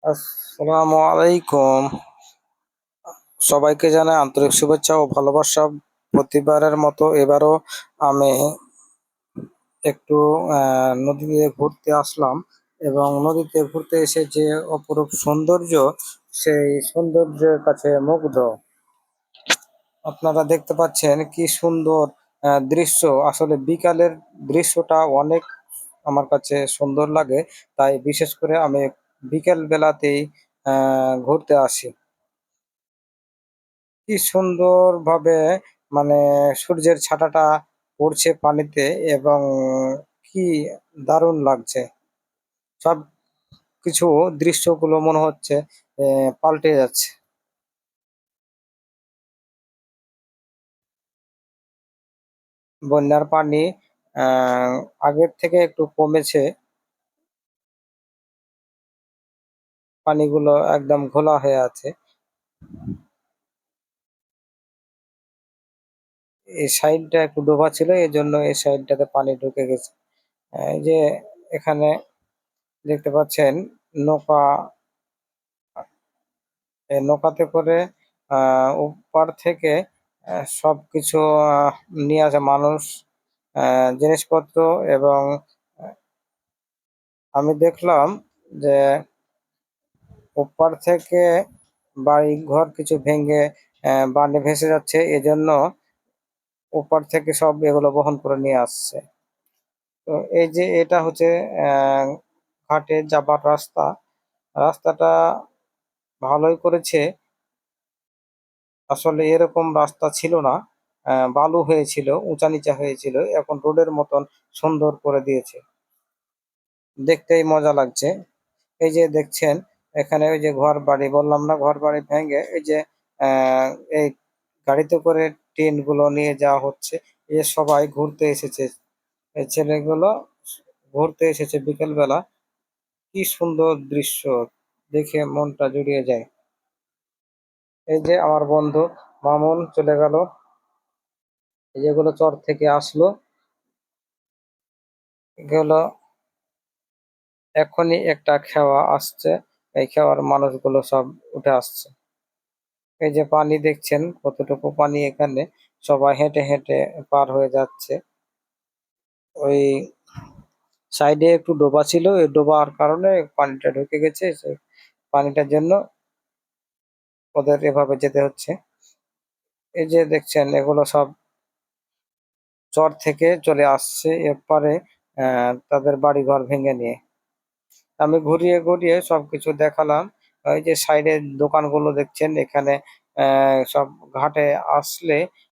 আসসালামু আলাইকুম। সবাইকে জানাই আন্তরিক শুভেচ্ছা ও ভালোবাসা। প্রতিবারের মতো এবারও আমি একটু নদীতে ঘুরতে আসলাম এবং নদীতে ঘুরতে এসে যে অপরূপ সৌন্দর্য, সেই সৌন্দর্যের কাছে মুগ্ধ। আপনারা দেখতে পাচ্ছেন কি সুন্দর দৃশ্য। আসলে বিকালের দৃশ্যটা অনেক আমার কাছে সুন্দর লাগে, তাই বিশেষ করে আমি বিকেল বেলাতেই ঘুরতে আসি। কি সুন্দরভাবে মানে সূর্যের ছাটাটা পড়ছে পানিতে এবং কি দারুণ লাগছে। সব কিছু দৃশ্যগুলো মনে হচ্ছে পাল্টে যাচ্ছে। বন্যার পানি আহ আগের থেকে একটু কমেছে, পানিগুলো একদম ঘোলা হয়ে আছে। এই সাইডটা একটু ডোবা ছিল, এই জন্য এই সাইডটাতে পানি ঢুকে গেছে। এই যে এখানে দেখতে পাচ্ছেন নৌকা, এই নৌকাতে করে ওপার থেকে সবকিছু নিয়ে আসে মানুষ, জিনিসপত্র। এবং আহ, আমি দেখলাম যে ওপার থেকে বাড়ি ঘর কিছু ভেঙে বানে ভেসে যাচ্ছে, এজন্য ওপার থেকে সব এগুলো বহন করে নিয়ে আসছে। তো এই যে এটা হচ্ছে আহ ঘাটে যাবার রাস্তা। রাস্তাটা ভালোই করেছে। আসলে এরকম রাস্তা ছিল না, বালু হয়েছিল, উঁচা নিচা হয়েছিল, এখন রোডের মতন সুন্দর করে দিয়েছে। দেখতেই মজা লাগছে। এই যে দেখছেন এখানে ওই যে ঘর বাড়ি বললাম না, ঘর বাড়ি ভেঙে এই যে আহ এই গাড়িতে করে টিন গুলো নিয়ে যাওয়া হচ্ছে। এ সবাই ঘুরতে এসেছে, এই ছেলেগুলো ঘুরতে এসেছে বিকেল বেলা। কি সুন্দর দৃশ্য, দেখে মনটা জুড়িয়ে যায়। এই যে আমার বন্ধু মামুন চলে গেল, এই যেগুলো চর থেকে আসলো, এগুলো এখনই একটা খেওয়া আসছে, এই খেওয়ার মানুষগুলো সব উঠে আসছে। এই যে পানি দেখছেন কতটুকু পানি এখানে, সবাই হেঁটে হেঁটে পার হয়ে যাচ্ছে। ওই সাইডে একটু ডোবা ছিল, এই ডোবার কারণে পানিটা ঢুকে গেছে, সেই পানিটার জন্য ওদের এভাবে যেতে হচ্ছে। এই যে দেখছেন এগুলো সব চর থেকে চলে আসছে এপারে তাদের বাড়িঘর ভেঙে নিয়ে। আমি ঘুরিয়ে ঘুরিয়ে সবকিছু দেখালাম। ওই যে সাইডের দোকানগুলো দেখছেন এখানে, সব ঘাটে আসলে